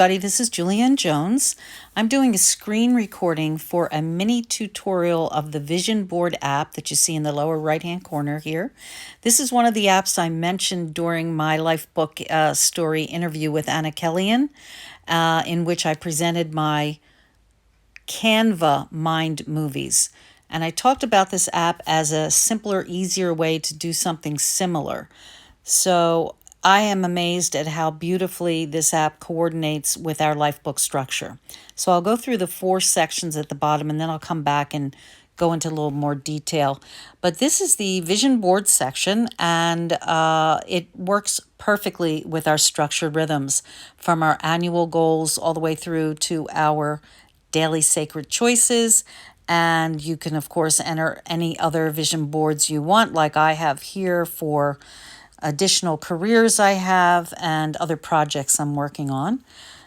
everybody. This is Julianne Jones. I'm doing a screen recording for a mini tutorial of the Vision Board app that you see in the lower right-hand corner here. This is one of the apps I mentioned during my Lifebook story interview with Anna Kellyan, in which I presented my Canva Mind movies. And I talked about this app as a simpler, easier way to do something similar. So I am amazed at how beautifully this app coordinates with our Lifebook structure. So I'll go through the 4 sections at the bottom and then I'll come back and go into a little more detail. But this is the Vision Board section, and it works perfectly with our structured rhythms, from our annual goals all the way through to our daily sacred choices. And you can, of course, enter any other vision boards you want, like I have here for additional careers I have and other projects I'm working on.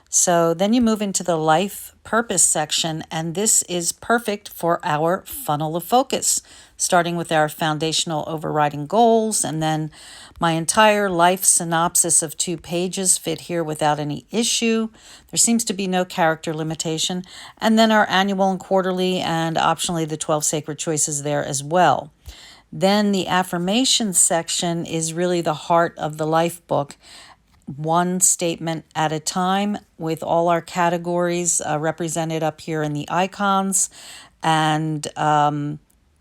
So then you move into the life purpose section, and this is perfect for our funnel of focus, starting with our foundational overriding goals, and then my entire life synopsis of 2 pages fit here without any issue. There seems to be no character limitation. And then our annual and quarterly, and optionally the 12 sacred choices there as well. Then the affirmations section is really the heart of the life book, one statement at a time, with all our categories represented up here in the icons. And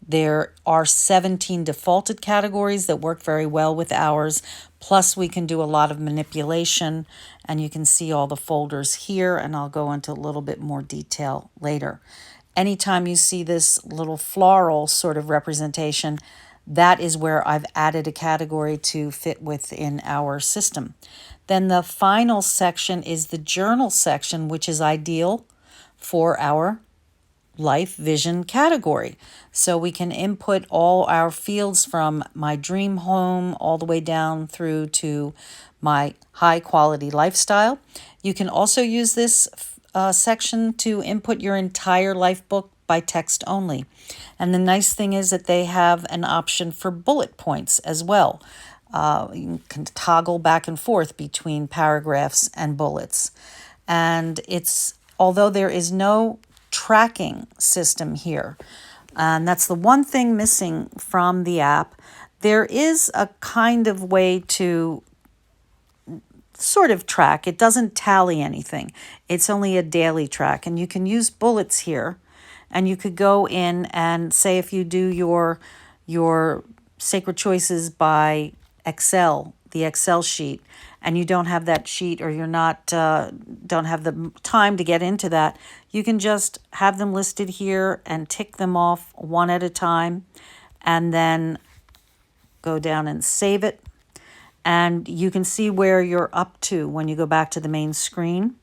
there are 17 defaulted categories that work very well with ours. Plus, we can do a lot of manipulation, and you can see all the folders here, and I'll go into a little bit more detail later. Anytime you see this little floral sort of representation, that is where I've added a category to fit within our system. Then the final section is the journal section, which is ideal for our life vision category. So we can input all our fields from my dream home all the way down through to my high quality lifestyle. You can also use this section to input your entire life book by text only. And the nice thing is that they have an option for bullet points as well. You can toggle back and forth between paragraphs and bullets. And although there is no tracking system here, and that's the one thing missing from the app, there is a kind of way to sort of track. It doesn't tally anything. It's only a daily track, and you can use bullets here, and you could go in and say, if you do your sacred choices by Excel, the Excel sheet, and you don't have that sheet, or you're not don't have the time to get into that, you can just have them listed here and tick them off one at a time, and then go down and save it. And you can see where you're up to when you go back to the main screen.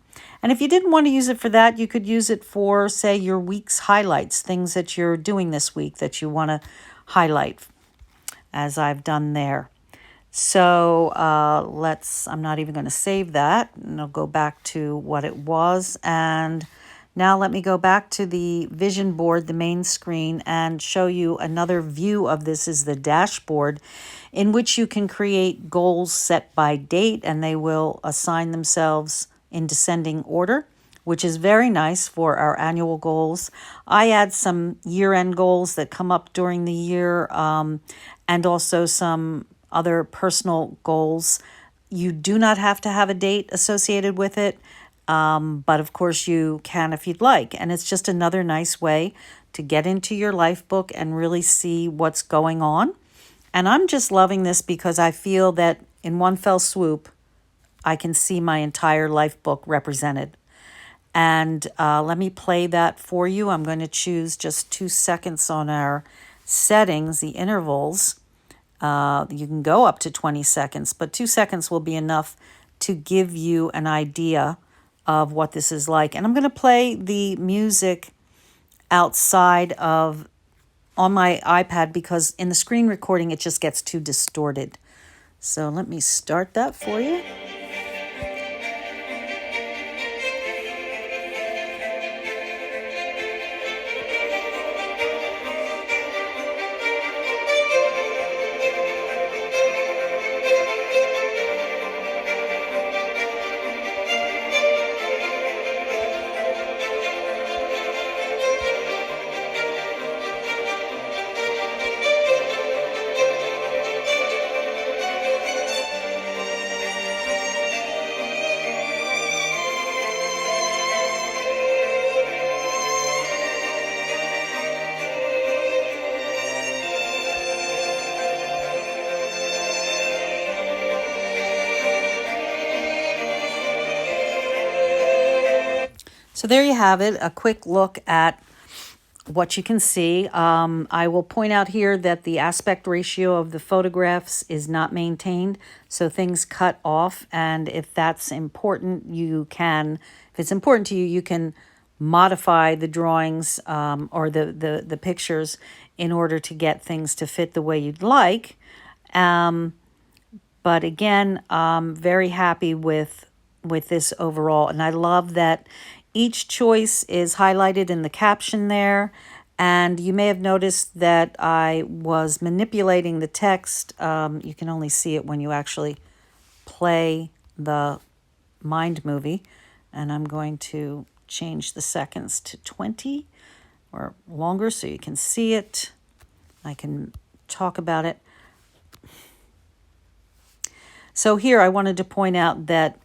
And if you didn't want to use it for that, you could use it for, say, your week's highlights, things that you're doing this week that you want to highlight, as I've done there. So I'm not even going to save that, and I'll go back to what it was. And now let me go back to the vision board, the main screen, and show you another view of this is the dashboard, in which you can create goals set by date, and they will assign themselves in descending order, which is very nice for our annual goals. I add some year-end goals that come up during the year, and also some other personal goals. You do not have to have a date associated with it, but of course you can if you'd like. And it's just another nice way to get into your life book and really see what's going on. And I'm just loving this because I feel that in one fell swoop, I can see my entire life book represented. And let me play that for you. I'm going to choose just 2 seconds on our settings, the intervals. You can go up to 20 seconds, but 2 seconds will be enough to give you an idea of what this is like. And I'm going to play the music outside on my iPad, because in the screen recording it just gets too distorted. So let me start that for you. So there you have it, a quick look at what you can see. I will point out here that the aspect ratio of the photographs is not maintained, so things cut off, and if that's important, if it's important to you, you can modify the drawings or the pictures in order to get things to fit the way you'd like. But again, I'm very happy with this overall, and I love that each choice is highlighted in the caption there. And you may have noticed that I was manipulating the text. You can only see it when you actually play the Mind movie. And I'm going to change the seconds to 20 or longer so you can see it. I can talk about it. So here I wanted to point out that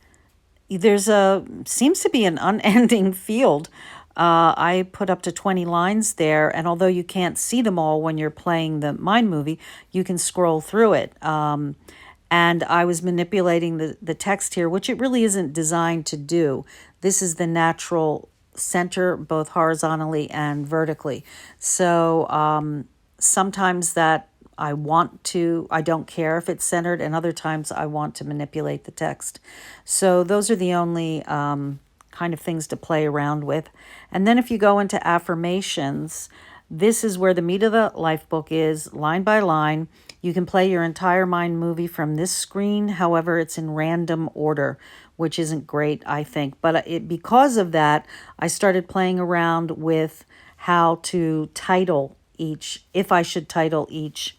seems to be an unending field. I put up to 20 lines there, and although you can't see them all when you're playing the Mind movie, you can scroll through it. And I was manipulating the text here, which it really isn't designed to do. This is the natural center, both horizontally and vertically. So sometimes that I don't care if it's centered, and other times I want to manipulate the text. So those are the only kind of things to play around with. And then if you go into affirmations, this is where the meat of the life book is, line by line. You can play your entire Mind movie from this screen. However, it's in random order, which isn't great, I think. But because of that, I started playing around with how to title if I should title each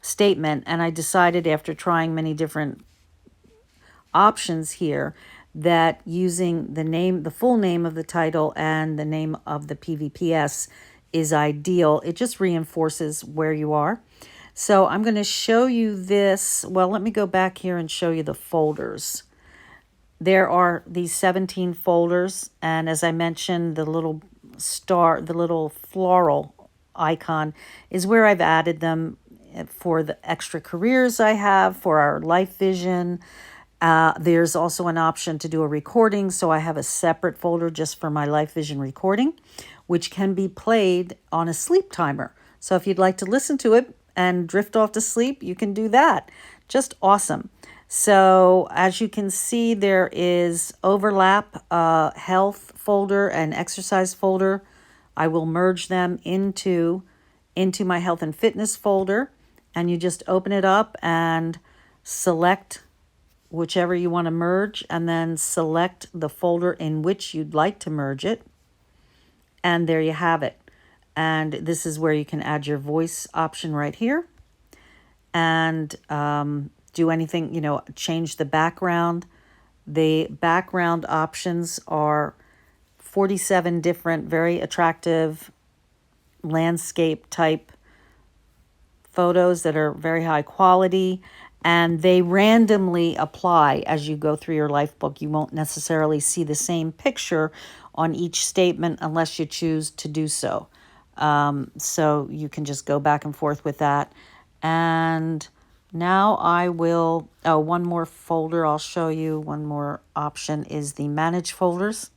statement, and I decided after trying many different options here that using the full name of the title and the name of the PVPS is ideal. It just reinforces where you are. So I'm going to show you this. Well, let me go back here and show you the folders. There are these 17 folders, and as I mentioned, the little floral icon is where I've added them for the extra careers I have, for our life vision. There's also an option to do a recording, so I have a separate folder just for my life vision recording, which can be played on a sleep timer. So if you'd like to listen to it and drift off to sleep, you can do that. Just awesome. So as you can see, there is overlap, health folder and exercise folder. I will merge them into my health and fitness folder, and you just open it up and select whichever you want to merge, and then select the folder in which you'd like to merge it. And there you have it. And this is where you can add your voice option right here, and do anything, change the background. The background options are 47 different, very attractive landscape type photos that are very high quality, and they randomly apply as you go through your life book. You won't necessarily see the same picture on each statement unless you choose to do so. So you can just go back and forth with that. And now I will, one more folder I'll show you, one more option is the manage folders.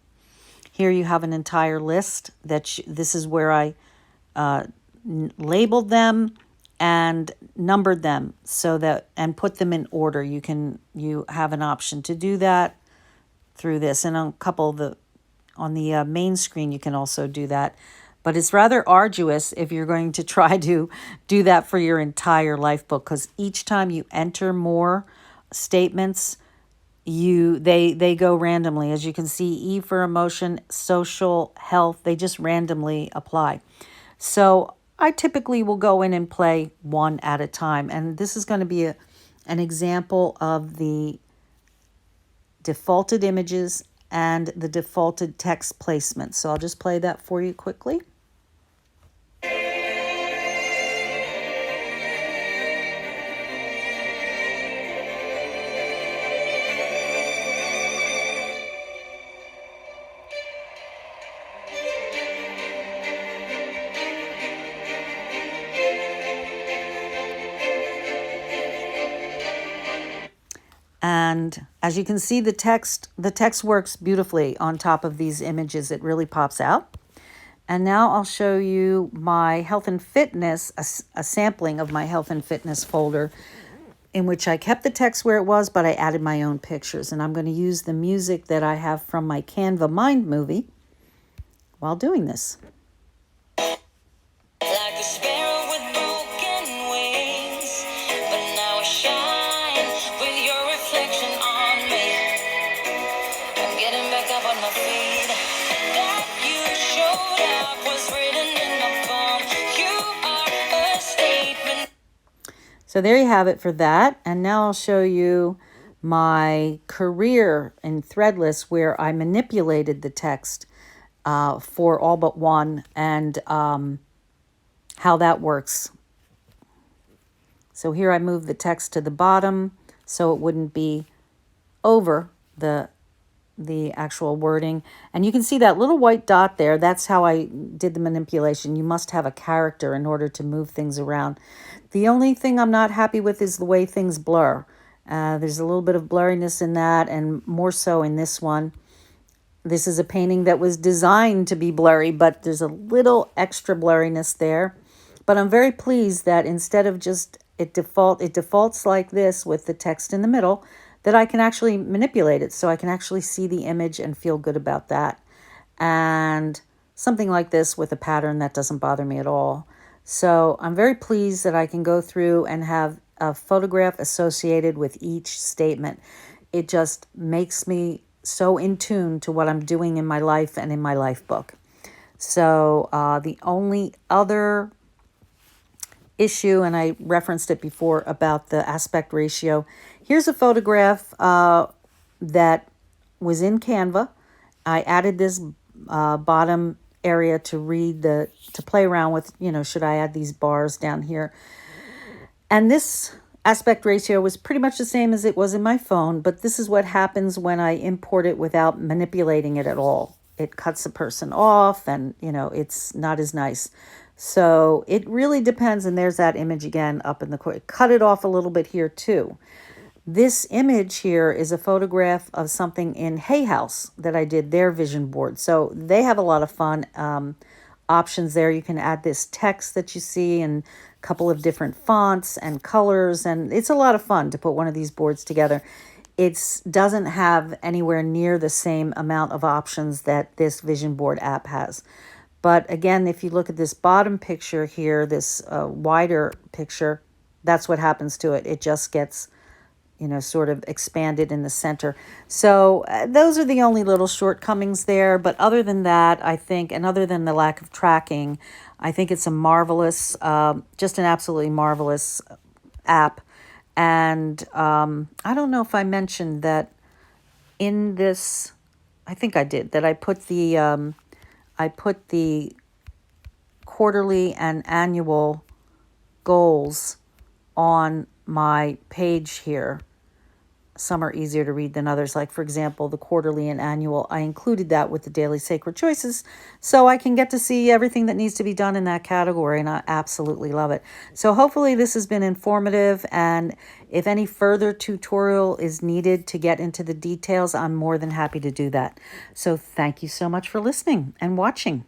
Here you have an entire list this is where I labeled them and numbered them and put them in order. You have an option to do that through this, and on the main screen you can also do that. But it's rather arduous if you're going to try to do that for your entire life book, because each time you enter more statements, they go randomly. As you can see, E for emotion, social, health, they just randomly apply. So I typically will go in and play one at a time. And this is going to be an example of the defaulted images and the defaulted text placement. So I'll just play that for you quickly. And And as you can see, the text works beautifully on top of these images. It really pops out. And now I'll show you my health and fitness, a sampling of my health and fitness folder in which I kept the text where it was, but I added my own pictures. And I'm going to use the music that I have from my Canva Mind movie while doing this. Like a sparrow with broken wings, but now I shine with your reflection on me. I'm getting back up on my feet. That you showed up was written in the palm. You are a statement. So there you have it for that. And now I'll show you my career in Threadless, where I manipulated the text for all but one, and how that works. So here I moved the text to the bottom so it wouldn't be over the actual wording. And you can see that little white dot there. That's how I did the manipulation. You must have a character in order to move things around. The only thing I'm not happy with is the way things blur. There's a little bit of blurriness in that, and more so in this one. This is a painting that was designed to be blurry, but there's a little extra blurriness there. But I'm very pleased that instead of just it defaults like this with the text in the middle, that I can actually manipulate it so I can actually see the image and feel good about that. And something like this with a pattern, that doesn't bother me at all. So I'm very pleased that I can go through and have a photograph associated with each statement. It just makes me so in tune to what I'm doing in my life and in my life book. So the only other issue, and I referenced it before about the aspect ratio. Here's a photograph that was in Canva. I added this bottom area to play around with, should I add these bars down here? And this aspect ratio was pretty much the same as it was in my phone, but this is what happens when I import it without manipulating it at all. It cuts a person off, and, it's not as nice. So it really depends, and there's that image again up in the corner. Cut it off a little bit here too. This image here is a photograph of something in Hay House that I did their vision board. So they have a lot of fun options there. You can add this text that you see and a couple of different fonts and colors, and it's a lot of fun to put one of these boards together. It doesn't have anywhere near the same amount of options that this vision board app has. But again, if you look at this bottom picture here, this wider picture, that's what happens to it. It just gets, sort of expanded in the center. So those are the only little shortcomings there. But other than that, I think, and other than the lack of tracking, I think it's a marvelous, just an absolutely marvelous app. And I don't know if I mentioned that in this, I think I did, that I put the quarterly and annual goals on my page here. Some are easier to read than others. Like, for example, the quarterly and annual, I included that with the daily sacred choices so I can get to see everything that needs to be done in that category, and I absolutely love it. So hopefully this has been informative, and if any further tutorial is needed to get into the details, I'm more than happy to do that. So thank you so much for listening and watching.